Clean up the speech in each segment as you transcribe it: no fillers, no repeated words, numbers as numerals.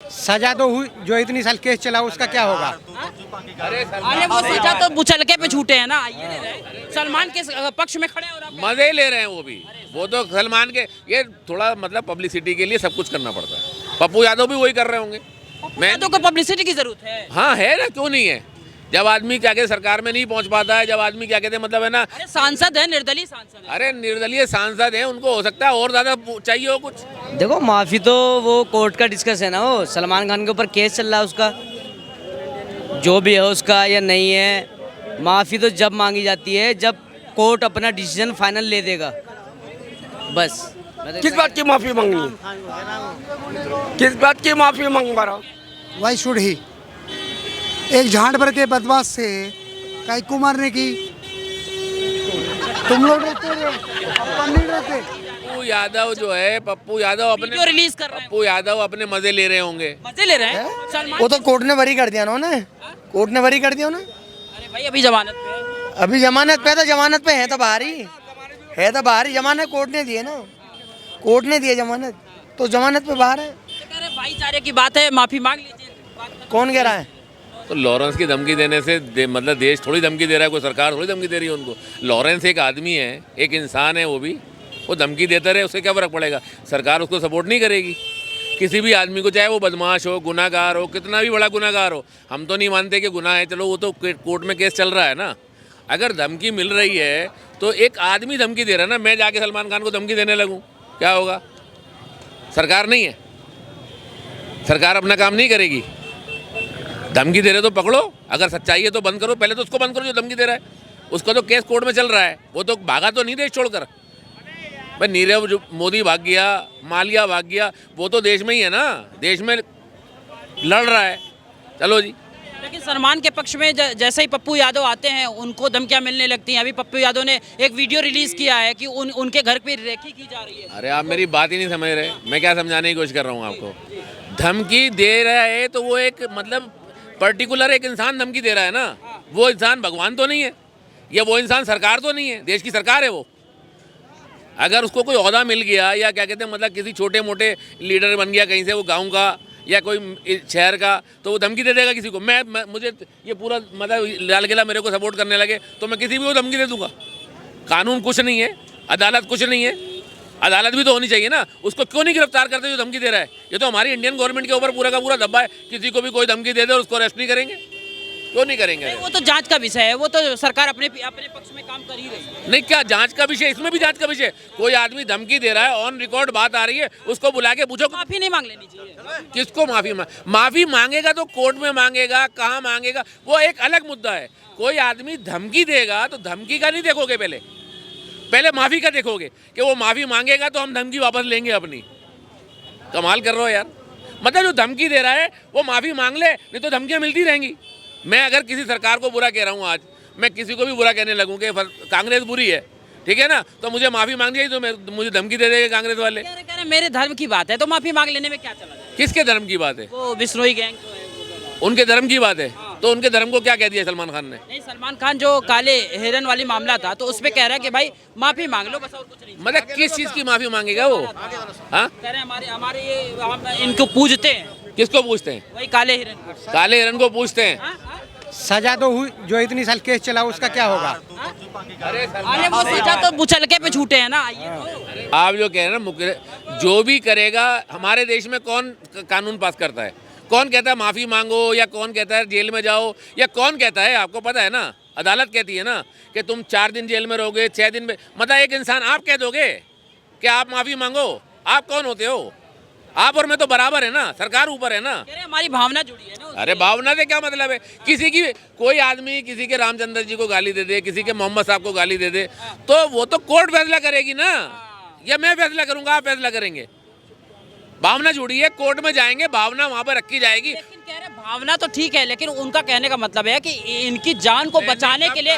सजा तो हुई, जो इतनी साल केस चला उसका क्या होगा? अरे वो सजा तो बुचलके पे छूटे हैं ना, ये ले रहे हैं। सलमान के पक्ष में खड़े हो रहा है। मजे ले रहे हैं वो तो सलमान के, ये थोड़ा मतलब पब्लिसिटी के लिए सब कुछ करना पड़ता है। पप्पू यादव भी वही कर रहे होंगे। मैं तो को पब्लिसिटी की जरूरत है। हाँ है ना, क्यों नहीं है? जब आदमी क्या कहते सरकार में नहीं पहुंच पाता है, जब आदमी क्या कहते मतलब है ना, अरे सांसद है, निर्दलीय सांसद है। अरे निर्दलीय सांसद है, उनको हो सकता है और ज्यादा चाहिए हो कुछ। देखो माफ़ी तो वो कोर्ट का डिस्कस है ना, वो सलमान खान के ऊपर केस चल रहा है उसका, जो भी है उसका या नहीं है। माफ़ी तो जब मांगी जाती है जब कोर्ट अपना डिसीजन फाइनल ले देगा, बस। किस बात की माफी मांगनी? किस बात की माफी मांग रहा? वाई शुड ही एक झाड़ भर के बदमाश से काई को मारने की? तुम लोग रहते हो, अपन नहीं रहते। पप्पू यादव जो है, पप्पू यादव वीडियो रिलीज कर रहे हैं। पप्पू यादव अपने मजे ले रहे होंगे। मजे ले रहे हैं सलमान। वो तो कोर्ट ने बरी कर दिया ना उन्हें, कोर्ट ने बरी कर दिया उन्हें। अरे भाई अभी जमानत पे है। अभी जमानत पे, तो जमानत पे है तो बाहर ही है, तो बाहर ही जमानत कोर्ट ने दी है ना, कोर्ट ने दी है जमानत, तो जमानत पे बाहर है। तो कह रहे भाईचारे की बात है, माफी मांग लीजिए। कौन कह रहा है? तो लॉरेंस की धमकी देने से मतलब देश थोड़ी धमकी दे रहा है, कोई सरकार थोड़ी धमकी दे रही है उनको। लॉरेंस एक आदमी है, एक इंसान है, वो धमकी देता रहे, उससे क्या फ़र्क पड़ेगा? सरकार उसको सपोर्ट नहीं करेगी। किसी भी आदमी को, चाहे वो बदमाश हो, गुनाहगार हो, कितना भी बड़ा गुनाहगार हो, हम तो नहीं मानते कि गुनाह है, चलो वो तो कोर्ट में केस चल रहा है ना। अगर धमकी मिल रही है तो एक आदमी धमकी दे रहा है ना, मैं जाके सलमान खान को धमकी देने लगूँ, क्या होगा? सरकार नहीं है, सरकार अपना काम नहीं करेगी। धमकी दे रहे तो पकड़ो, अगर सच्चाई है तो बंद करो, पहले तो उसको बंद करो जो धमकी दे रहा है। उसका तो केस कोर्ट में चल रहा है, वो तो भागा तो नहीं देश छोड़कर। भाई नीरव जो मोदी भाग गया, मालिया भाग गया, वो तो देश में ही है ना, देश में लड़ रहा है। चलो जी। लेकिन सलमान के पक्ष में जैसे ही पप्पू यादव आते हैं उनको धमकियां मिलने लगती हैं। अभी पप्पू यादव ने एक वीडियो रिलीज किया है कि उनके घर पे रेकी की जा रही है। अरे आप मेरी बात ही नहीं समझ रहे, मैं क्या समझाने की कोशिश कर रहा हूँ आपको। धमकी दे रहा है तो वो एक मतलब पर्टिकुलर एक इंसान धमकी दे रहा है ना, वो इंसान भगवान तो नहीं है, या वो इंसान सरकार तो नहीं है, देश की सरकार है वो। अगर उसको कोई ओहदा मिल गया या क्या कहते हैं मतलब किसी छोटे मोटे लीडर बन गया कहीं से, वो गांव का या कोई शहर का, तो वो धमकी दे देगा किसी को। मुझे ये पूरा मतलब लाल किला मेरे को सपोर्ट करने लगे तो मैं किसी भी को धमकी दे दूंगा। कानून कुछ नहीं है, अदालत कुछ नहीं है, अदालत भी तो होनी चाहिए ना। उसको क्यों नहीं गिरफ्तार करते जो धमकी दे रहा है? ये तो हमारी इंडियन गवर्नमेंट के ऊपर पूरा का पूरा दब्बा है, किसी को भी कोई धमकी दे दे और उसको अरेस्ट नहीं करेंगे, क्यों नहीं करेंगे? वो तो जांच का विषय है, वो तो सरकार अपने पक्ष में काम कर ही रही है। नहीं, क्या जांच का विषय? इसमें भी जांच का विषय। कोई आदमी धमकी दे रहा है, ऑन रिकॉर्ड बात आ रही है, उसको बुला के पूछो। माफी नहीं मांग लेनी चाहिए? किसको माफी मांगेगा तो कोर्ट में मांगेगा, कहाँ मांगेगा, वो एक अलग मुद्दा है। कोई आदमी धमकी देगा तो धमकी का नहीं देखोगे, पहले माफी का देखोगे कि वो माफी मांगेगा तो हम धमकी वापस लेंगे अपनी। कमाल कर रहे हो यार। मतलब जो धमकी दे रहा है वो माफी मांग ले, नहीं तो धमकियां मिलती रहेंगी। मैं अगर किसी सरकार को बुरा कह रहा हूँ, आज मैं किसी को भी बुरा कहने लगूँ कि कांग्रेस बुरी है, ठीक है ना, तो मुझे माफी मांगनी चाहिए, तो मुझे धमकी दे देंगे कांग्रेस वाले। कह रहे मेरे धर्म की बात है तो माफी मांग लेने में क्या चला जाए? किसके धर्म की बात है? वो बिश्नोई गैंग तो है, उनके धर्म की बात है। तो उनके धर्म को क्या कह दिया सलमान खान ने? नहीं, सलमान खान जो काले हिरन वाली मामला था तो उसपे कह रहा है कि भाई माफी मांग लो, बस और कुछ नहीं। मतलब किस चीज की माफी मांगेगा वो? हाँ, कह रहे हमारे ये हम इनको पूजते हैं। किसको पूछते हैं? वही काले हिरन को। काले हिरन को पूछते हैं। हाँ, हाँ। सजा तो हुई, जो इतनी साल केस चला उसका क्या होगा? अरे वो सजा तो बुचलके पे छूटे हैं ना, ये तो। आप जो कह रहे हैं ना, जो भी करेगा, हमारे देश में कौन कानून पास करता है? कौन कहता है माफ़ी मांगो, या कौन कहता है जेल में जाओ, या कौन कहता है? आपको पता है ना, अदालत कहती है ना कि तुम 4 दिन जेल में रहोगे, 6 दिन में। मतलब एक इंसान आप कह दोगे कि आप माफ़ी मांगो? आप कौन होते हो? आप और मैं तो बराबर है ना, सरकार ऊपर है ना। कह रहे हमारी भावना जुड़ी है ना उससे। अरे भावना से क्या मतलब है? किसी की, कोई आदमी किसी के रामचंद्र जी को गाली दे दे, किसी के मोहम्मद साहब को गाली दे दे, तो वो तो कोर्ट फैसला करेगी ना, या मैं फैसला करूंगा, आप फैसला करेंगे? भावना जुड़ी है, कोर्ट में जाएंगे, भावना वहां पर रखी जाएगी। लेकिन कह रहे भावना तो ठीक है, लेकिन उनका कहने का मतलब है कि इनकी जान को बचाने के लिए,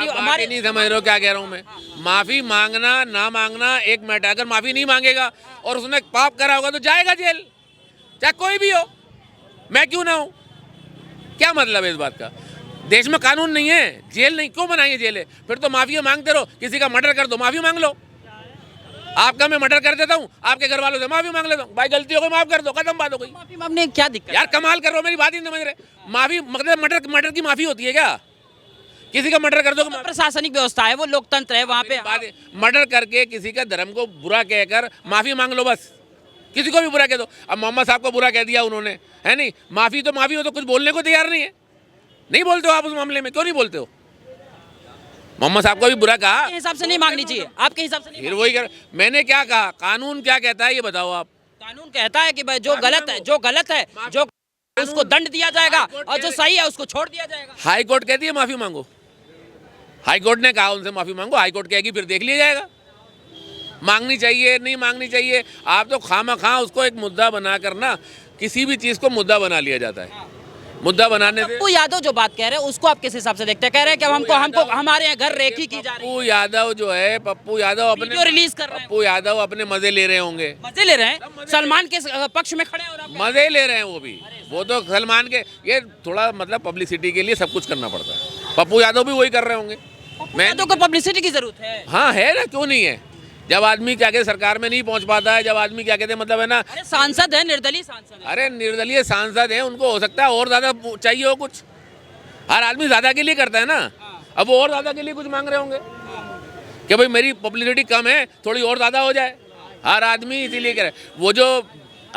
हमारे नहीं समझ रहे हो क्या कह रहा हूँ मैं? माफी मांगना ना मांगना एक मैटर। अगर माफी नहीं मांगेगा और उसने पाप करा होगा तो जाएगा जेल, चाहे कोई भी हो, मैं क्यों ना हूँ। क्या मतलब है इस बात का? देश में कानून नहीं है, जेल नहीं, क्यों बनाएंगे जेल है? फिर तो माफी मांगते रहो, किसी का मर्डर कर दो, माफी मांग लो। आपका मैं मर्डर कर देता हूँ, आपके घर वालों से माफी मांग लेता हूँ, भाई गलती हो गई माफ कर दो, खत्म बात हो गई। माफी मांगने क्या दिक्कत? यार कमाल कर रहे हो, मेरी बात ही नहीं समझ रहे। माफी मतलब मर्डर की माफी होती है क्या? किसी का मर्डर कर दो, तो प्रशासनिक व्यवस्था है, वो लोकतंत्र है वहाँ पे। मर्डर करके किसी का धर्म को बुरा कहकर माफी मांग लो बस, किसी को भी बुरा कह दो। अब मोहम्मद साहब को बुरा कह दिया उन्होंने, है नहीं, माफी तो माफी हो, तो कुछ बोलने को तैयार नहीं है। नहीं बोलते हो आप उस मामले में, क्यों नहीं बोलते हो? मोहम्मद साहब को भी बुरा कहा, आपके हिसाब से नहीं मांगनी चाहिए, आपके हिसाब से नहीं। फिर वही कर। मैंने क्या कहा? कानून क्या कहता है ये बताओ आप। कानून कहता है कि भाई जो गलत है, जो उसको दंड दिया जाएगा, और जो सही है उसको छोड़ दिया जाएगा। हाई कोर्ट कहती है माफी मांगो, हाई कोर्ट ने कहा उनसे माफी मांगो, हाई कोर्ट कहेगी फिर देख लिया जाएगा मांगनी चाहिए नहीं मांगनी चाहिए। आप तो खामा उसको एक मुद्दा बनाकर ना, किसी भी चीज को मुद्दा बना लिया जाता है। मुद्दा बनाने से पप्पू यादव जो बात कह रहे हैं उसको आप किस हिसाब से देखते हैं? कह रहे हैं कि हमको हमारे यहाँ घर रेकी की जा रही है। पप्पू यादव जो है, पप्पू यादव अपने वीडियो रिलीज कर रहे हैं, पप्पू यादव अपने मजे ले रहे होंगे, मजे ले रहे हैं, सलमान के पक्ष में खड़े हैं, और आप मजे ले रहे हैं वो भी। वो तो सलमान के, ये थोड़ा मतलब पब्लिसिटी के लिए सब कुछ करना पड़ता है। पप्पू यादव भी वही कर रहे होंगे। पप्पू यादव को पब्लिसिटी की जरूरत है। हाँ है ना, क्यों नहीं है? जब आदमी क्या कहते सरकार में नहीं पहुंच पाता है, जब आदमी क्या कहते मतलब है ना, अरे सांसद है, निर्दलीय सांसद है। अरे निर्दलीय सांसद है, उनको हो सकता है और ज्यादा चाहिए हो कुछ। हर आदमी ज्यादा के लिए करता है ना, अब वो और ज्यादा के लिए कुछ मांग रहे होंगे कि भाई मेरी पब्लिसिटी कम है, थोड़ी और ज्यादा हो जाए। हर आदमी इसीलिए कह रहे। वो जो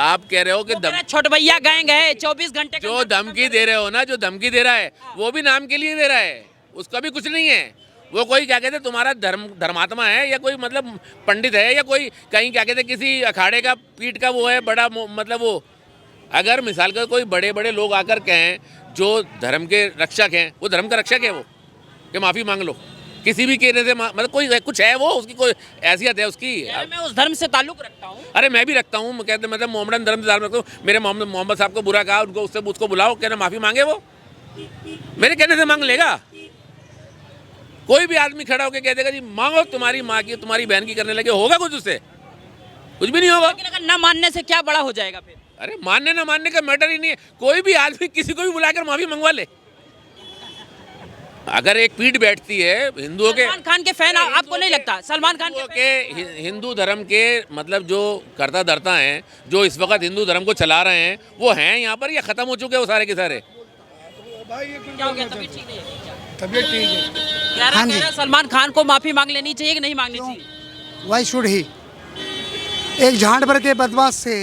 आप कह रहे हो कि छोट भैया गैंग है, 24 घंटे जो धमकी दे रहे हो ना, जो धमकी दे रहा है वो भी नाम के लिए दे रहा है, उसका भी कुछ नहीं है। वो कोई क्या कहते तुम्हारा धर्मात्मा है, या कोई मतलब पंडित है, या कोई कहीं क्या कहते किसी अखाड़े का पीठ का वो है बड़ा, मतलब वो अगर मिसाल का कोई बड़े बड़े लोग आकर कहें जो धर्म के रक्षक हैं, वो धर्म का रक्षक है वो, कि माफ़ी मांग लो किसी भी कहने से, मतलब कोई कुछ है, वो उसकी कोई हैसियत है उसकी। मैं उस धर्म से ताल्लुक रखता हूँ। अरे मैं भी रखता हूँ, कहते मतलब मोहम्मदन धर्म से ताल्लुक रखता हूँ। मेरे मोहम्मद साहब को बुरा कहा, उनको उसको बुलाओ, कहना माफ़ी मांगे, वो मेरे कहने से मांग लेगा। कोई भी आदमी खड़ा होकर कह देगा जी मांगो, तुम्हारी माँ की तुम्हारी बहन की करने लगे, होगा कुछ उससे? कुछ भी नहीं होगा। लेकिन अगर न मानने से क्या बड़ा हो जाएगा फिर? अरे मानने ना मानने का मैटर ही नहीं है। कोई भी आदमी किसी को भी बुलाकर माफी मंगवा ले। अगर एक पीठ बैठती है हिंदुओं के, सलमान खान के फैन आपको नहीं लगता? सलमान खान के हिंदू धर्म के मतलब जो करता धरता हैं, जो इस वक्त हिंदू धर्म को चला रहे हैं, वो हैं यहाँ पर या खत्म हो चुके हैं वो सारे के सारे? क्या हो गया? तबीयत ठीक नहीं है? तबीयत ठीक है। कह हाँ रहा सलमान खान को माफी मांग लेनी चाहिए कि नहीं मांगनी चाहिए? Why should he. एक झाड़ भर के बदमाश से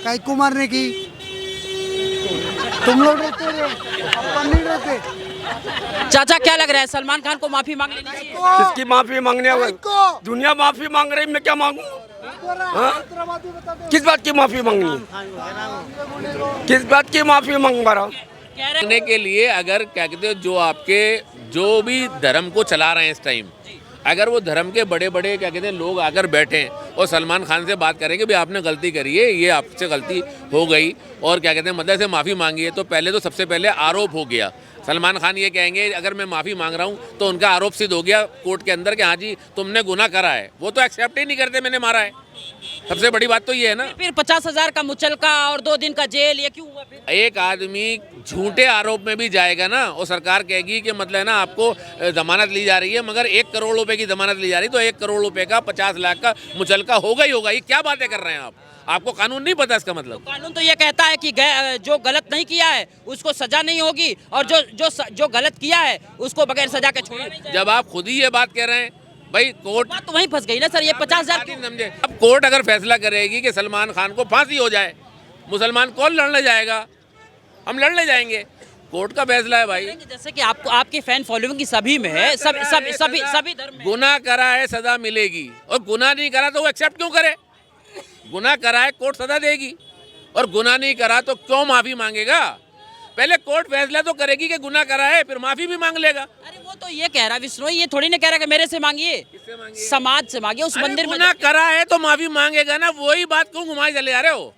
कई को मारने की, तुम लोग रहते हो, अपन नहीं रहते। चाचा क्या लग रहा है, सलमान खान को माफी मांग लेनी चाहिए? किसकी माफी मांगने हुए? दुनिया माफी मांग रही, मैं क्या मांगू? किस बात की माफी मांगनी है? किस बात की माफी मांगवा रहा हूँ? करने के लिए अगर क्या कहते हो जो आपके जो भी धर्म को चला रहे हैं इस टाइम, अगर वो धर्म के बड़े बड़े क्या कहते हैं लोग आकर बैठे और सलमान खान से बात करें कि भाई आपने गलती करी है, ये आपसे गलती हो गई और क्या कहते हैं मतलब से माफ़ी मांगी है, तो पहले तो सबसे पहले आरोप हो गया। सलमान खान ये कहेंगे अगर मैं माफ़ी मांग रहा हूँ तो उनका आरोप सिद्ध हो गया कोर्ट के अंदर कि हाँ जी तुमने गुनाह करा है। वो तो एक्सेप्ट ही नहीं करते मैंने मारा है। सबसे बड़ी बात तो ये है ना। फिर 50,000 का मुचलका और 2 दिन का जेल, ये क्यों हुआ फिर? एक आदमी झूठे आरोप में भी जाएगा ना और सरकार कहेगी कि मतलब है ना आपको जमानत ली जा रही है, मगर 1 करोड़ रुपए की जमानत ली जा रही है, तो 1 करोड़ रुपए का 50 लाख का मुचलका होगा ही होगा। ये क्या बातें कर रहे हैं आप? आपको कानून नहीं पता इसका मतलब? कानून तो ये कहता है कि जो गलत नहीं किया है उसको सजा नहीं होगी, और जो गलत किया है उसको बगैर सजा के छोड़ा नहीं जाएगा। जब आप खुद ही ये बात कह रहे हैं भाई, कोर्ट बात तो वहीं फंस गई ना सर, ये 50,000 नहीं समझे। अब कोर्ट अगर फैसला करेगी कि सलमान खान को फांसी हो जाए, मुसलमान कौन लड़ने जाएगा? हम लड़ने जाएंगे। कोर्ट का फैसला है भाई। जैसे कि आपको आपकी फैन फॉलोइंग की सभी में है, सभी धर्म में। गुनाह करा है सजा मिलेगी, और गुनाह नहीं करा तो वो एक्सेप्ट क्यों करे? गुनाह करा है कोर्ट सजा देगी, और गुनाह नहीं करा तो क्यों माफी मांगेगा? पहले कोर्ट फैसला तो करेगी कि गुनाह करा है, फिर माफी भी मांग लेगा। अरे वो तो ये कह रहा विष्णु, ये थोड़ी ना कह रहा कि मेरे से मांगिए, समाज से मांगिए, उस मंदिर में। गुनाह करा है तो माफी मांगेगा ना। वही बात क्यों घुमाए चले जा रहे हो?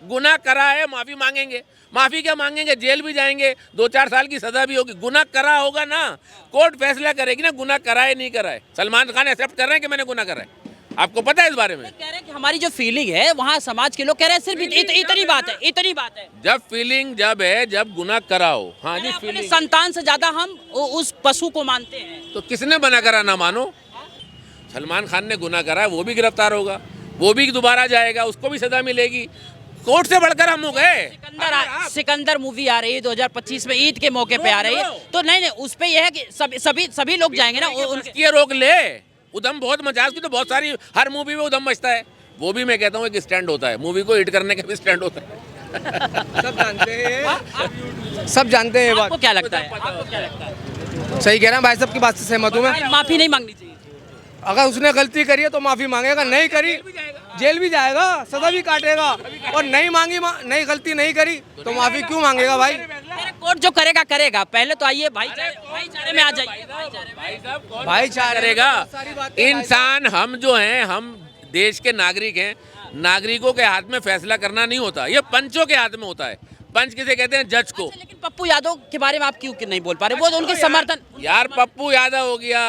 गुनाह करा है माफी मांगेंगे, माफी क्या मांगेंगे? जेल भी जाएंगे, 2-4 साल की सजा भी होगी। गुनाह करा होगा ना, कोर्ट फैसला करेगी ना गुनाह करा है नहीं करा है। सलमान खान एक्सेप्ट कर रहे हैं कि मैंने गुनाह करा है, आपको पता है इस बारे में? कह रहे हैं कि हमारी जो फीलिंग है वहाँ समाज के लोग कह रहे हैं सिर्फ इतनी बात है, इतनी बात है। जब फीलिंग जब है जब गुनाह करा हो, हाँ जी, अपने फीलिंग। संतान से ज्यादा हम उस पशु को मानते हैं। तो किसने बना करा ना मानो? सलमान खान ने गुनाह करा है, वो भी गिरफ्तार होगा, वो भी दोबारा जाएगा, उसको भी सजा मिलेगी। कोर्ट से बढ़कर हम हो गए। सिकंदर मूवी आ रही है 2025 में, ईद के मौके पे आ रही है, तो नहीं उस पे यह है कि सभी लोग जाएंगे ना। ये रोक ले, उधम बहुत मचा है उसकी, तो बहुत सारी हर मूवी में उधम मचता है। वो भी मैं कहता हूँ एक स्टैंड होता है, मूवी को हिट करने का भी स्टैंड होता है। सब जानते हैं, सब जानते हैं ये बात। आपको क्या लगता है? आपको क्या लगता है? सही कह रहे हैं भाई, सबकी बात से सहमत हूँ मैं। माफी नहीं मांगनी चाहिए। अगर उसने गलती करी है तो माफी मांगेगा, नहीं करी जेल भी जाएगा, सजा भी काटेगा, और नहीं गलती नहीं करी तो माफी क्यों मांगेगा भाई? कोर्ट जो करेगा करेगा, पहले तो आइए भाईचारे में आ जाइए। भाईचारा करेगा इंसान। हम जो हैं, हम देश के नागरिक हैं, नागरिकों के हाथ में फैसला करना नहीं होता, ये पंचों के हाथ में होता है। पंच किसे कहते हैं? जज को। लेकिन पप्पू यादव के बारे में आप क्यों नहीं बोल पा रहे? वो तो उनके समर्थन। यार पप्पू यादव हो गया,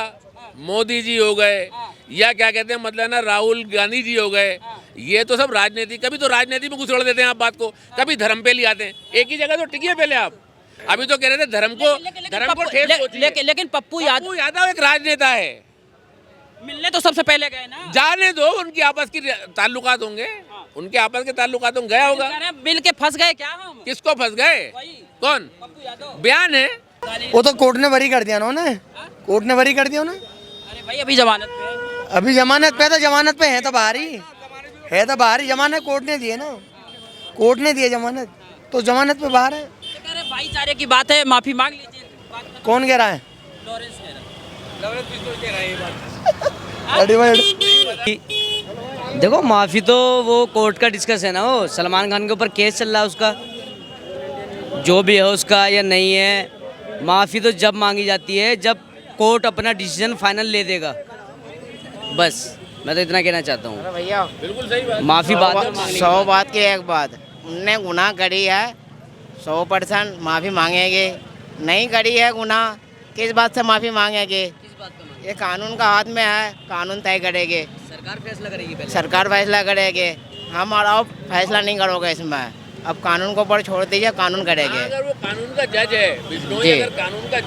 मोदी जी हो गए, या क्या कहते हैं मतलब ना राहुल गांधी जी हो गए, ये तो सब राजनीति। कभी तो राजनीति में घुसड़ देते हैं आप बात को, कभी धर्म पे ले आते हैं। एक ही जगह तो टिकिए पहले आप। अभी तो कह रहे थे धर्म को ठेस पहुंची है। लेकिन पप्पू यादव एक राजनेता है। मिलने तो सबसे पहले गए ना। जाने दो, उनकी आपस की ताल्लुकात होंगे, उनके आपस के ताल्लुकात होंगे, गया होगा। मिल के फंस गए क्या हम? किसको फंस गए? कौन? बयान है, वो तो कोर्ट ने बरी कर दिया ना उन्हें, कोर्ट ने बरी कर दिया उन्हें। अरे भाई अभी जमानत पे है। अभी जमानत पे, तो जमानत पे है तो बाहर ही है, तो बाहर ही जमानत कोर्ट ने दी है ना, कोर्ट ने दी है जमानत, तो जमानत पे बाहर है। कह रहे भाईचारे की बात है, माफी मांग लीजिए। कौन कह रहा है? लॉरेंस कह रहा है। देखो माफ़ी तो वो कोर्ट का डिस्कस है ना, वो सलमान खान के ऊपर केस चल रहा है उसका, जो भी है उसका या नहीं है। माफ़ी तो जब मांगी जाती है जब कोर्ट अपना डिसीजन फाइनल ले देगा, बस मैं तो इतना कहना चाहता हूँ। भैया बिल्कुल सही बात। माफ़ी बात 100 बात की एक बात, उनने गुनाह करी है 100% माफ़ी मांगेंगे, नहीं करी है गुनाह किस बात से माफ़ी मांगेंगे? ये कानून का हाथ में है, कानून तय करेंगे, सरकार फैसला करेगी पहले। सरकार फैसला करेंगे, हम और आप फैसला नहीं करोगे इसमें। अब कानून को ऊपर छोड़ दीजिए, कानून करेंगे। अगर वो कानून का जज है, बिश्नोई जी। अगर कानून का जज